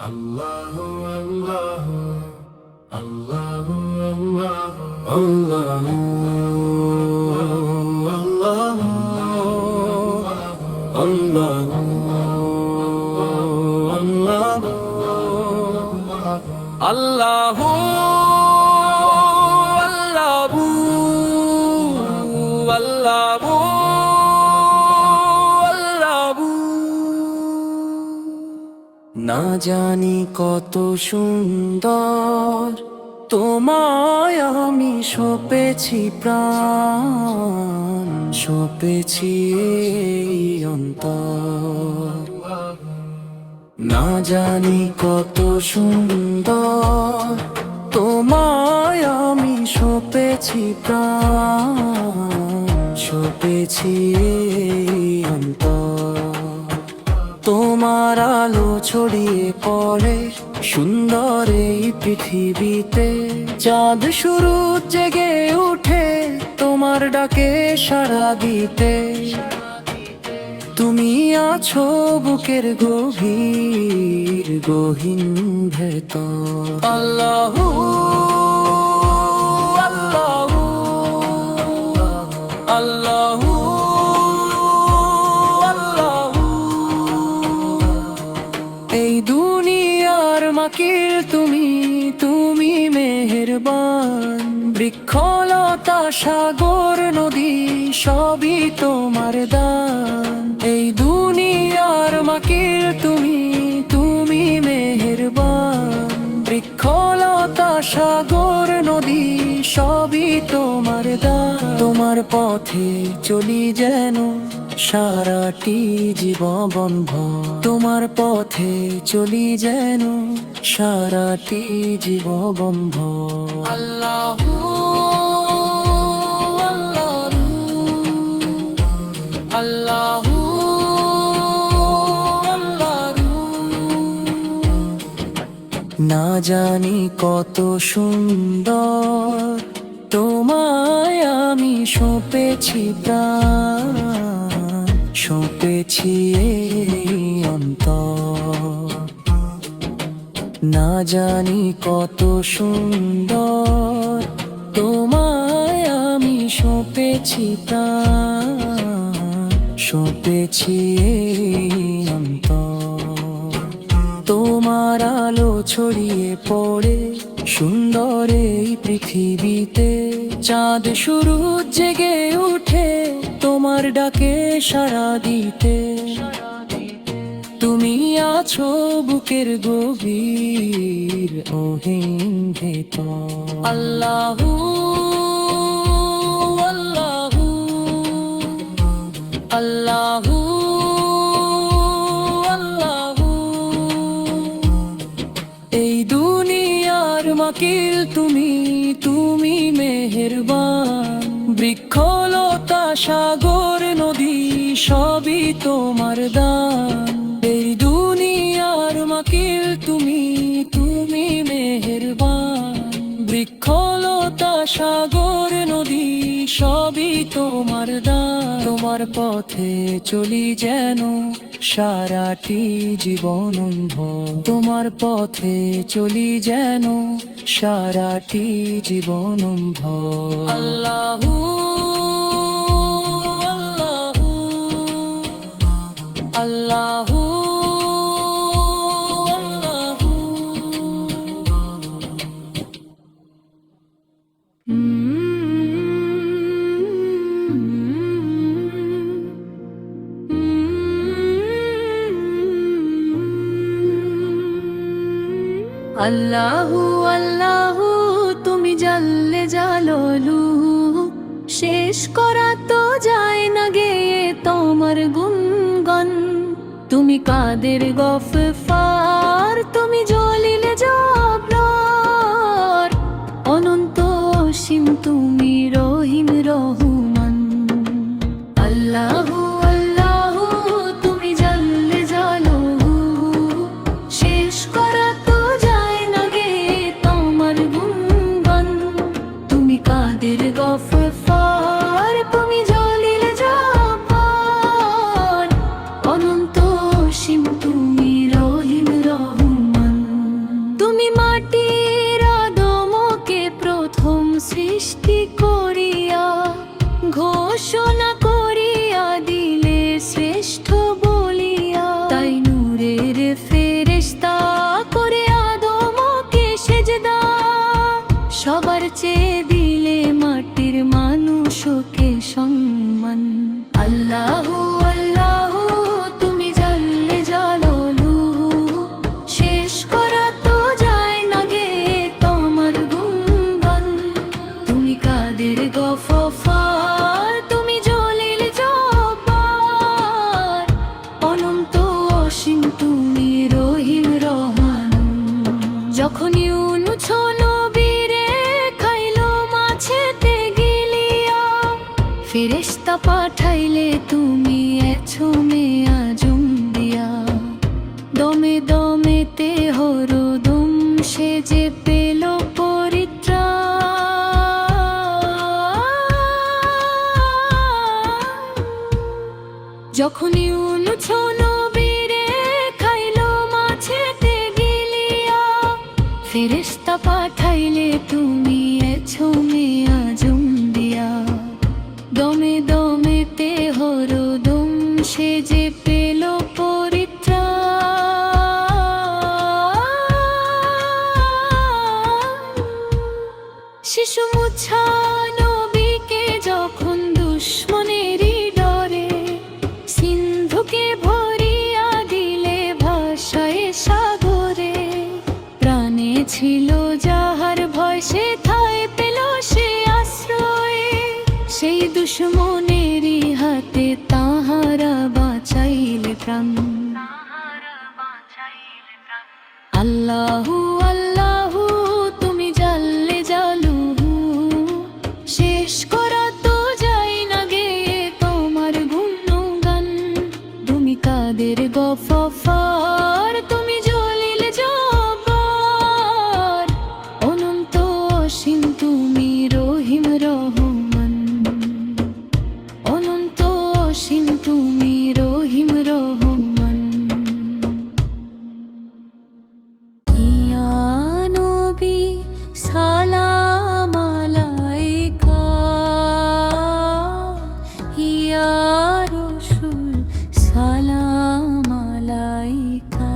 Allahu Allahu Allahu Allahu Allahu Allahu Allahu Allahu না জানি কত সুন্দর তোমায় আমি সপেছি প্রাণ, সপেছি এই অন্তর। না জানি কত সুন্দর তোমায় আমি সপেছি প্রাণ, সপেছি এই অন্তর। তোমার আলো ছড়িয়ে পড়ে সুন্দর এই পৃথিবীতে, চাঁদ শুরু জেগে উঠে তোমার ডাকে সাড়া দিতে। তুমি আছো বুকের গভীর গহীন ভেতর। আল্লাহু আল্লাহু আল্লাহু দুনিয়ার মাকির তুমি, তুমি মেহেরবান। বৃক্ষলতা সাগর নদী সবই তোমার দান। এই দুনিয়ার মাকির তুমি, তুমি মেহেরবান। বৃক্ষলতা সাগর নদী সবই তোমার দান। তোমার পথে চলি যেন সারাটি জীবন ভর। তোমার পথে চলি যেন সারাটি জীবন ভর। আল্লাহু আল্লাহু আল্লাহু। না জানি কত সুন্দর তোমায় আমি সপেছি প্রাণ, সপেছি এই অন্তর। না জানি কত সুন্দর তোমায় আমি সপেছি প্রাণ, সপেছি এই অন্তর। তোমার আলো ছড়িয়ে পড়ে সুন্দর এই পৃথিবীতে, চাঁদ শুরু জেগে উঠে তোমার ডাকে সাড়া দিতে। তুমি আছো বুকের গভীর গহীন ভেতর। আল্লাহু আল্লাহু আল্লাহু আল্লাহু। এই দুনিয়ার মাকিল তুমি, তুমি মেহেরবান। বৃক্ষলতা সাগর নদী সবই তোমার দান। এই দুনিয়ার মাকিল তুমি, তুমি মেহেরবান। বৃক্ষলতা সাগর নদী সবই তোমার দান। তোমার পথে চলি যেন সারাটি জীবন ভর। তোমার পথে চলি যেন সারাটি জীবন ভর। আল্লাহু আল্লাহু আল্লাহু আল্লাহু আল্লাহু তুমি জাল্লে জালালু। শেষ করা তো যায় না গেয়ে তোমার গুণগান। তুমি কাদের গফফার, তুমি জলিলে জব্বার। অনন্ত অসীম তুমি রহিম রহমান। আল্লাহু আল্লাহু তুমি জাল্লে জালালু। শেষ করা তো যায় না গেয়ে তোমার গুণগান। তুমি কাদের গফফার, তুমি জলিলে জব্বার। অনন্ত অসীম তুমি রহিম রহমান। আল্লাহু আল্লাহু তুমি জাল্লে জালালু, শেষ করা তো যায় না গে তোমার গুণগান। তুমি কাদের গফফার, তুমি জলিল জব্বার, অনন্ত অসীম তুমি রহিম রহমান। যখন ইউনুস নবীরে খাইলো মাছেতে গিলিয়া, ফেরেশতা পাঠাইলে তুমি এছমে আজম দিয়া। দমে দমেতে হরদম সে যে পেল পরিত্রাণ। যখন ইউনুস নবীরে খাইলো মাছেতে গিলিয়া, ফেরেশতা পাঠাইলে তুমি এছমে আজম দিয়া। দমে দমেতে হরদম সে যে পেল পরিত্রাণ। শিশু মুছা নবীকে যখন দুশ্মনেরই ডরে, সিন্ধুকে ভরিয়া দিলে ভাষায় সাগরে। প্রাণে ছিল যাহার ভয়, সে ঠাঁই পেল সে আশ্রয়। সেই দুশ্মনেরই হাতে তাহারা বাঁচাইলে প্রাণ। আল্লাহু আল্লাহু তুমি জাল্লে জালালু, শেষ করা তো যায় না গে তোমার গুণগান। তুমি কাদের গফফার, তুমি জলিল জব্বার, অনন্ত অসীম তুমি রহিম রহমান। অনন্ত অসীম তুমি রহিম রহমান। ইয়া নবী সালাম আলাইকা, ইয়া রাসূল সালাম আলাইকা,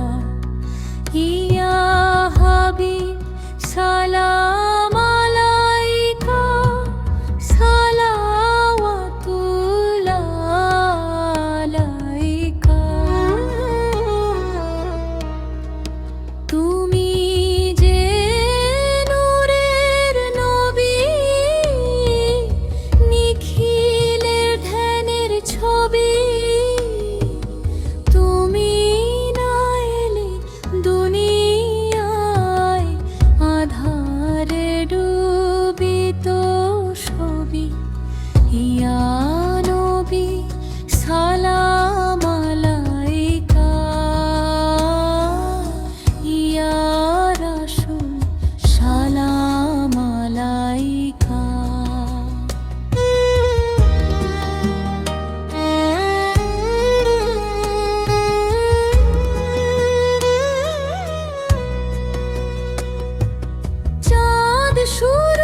ইয়া হাবিব সালাম আলাইকা, সালাওয়াতুল্লাহ আলাইকা। তুমি যে নূরের নবী, নিখিলের ধ্যানের ছবি। তুমি না এলে দুনিয়ায়, আধারে ডুবিত সবই। ইয়া নবী সালাম আলাইকা, ইয়া রাসূল সালাম আলাইকা। চাঁদ সূর্য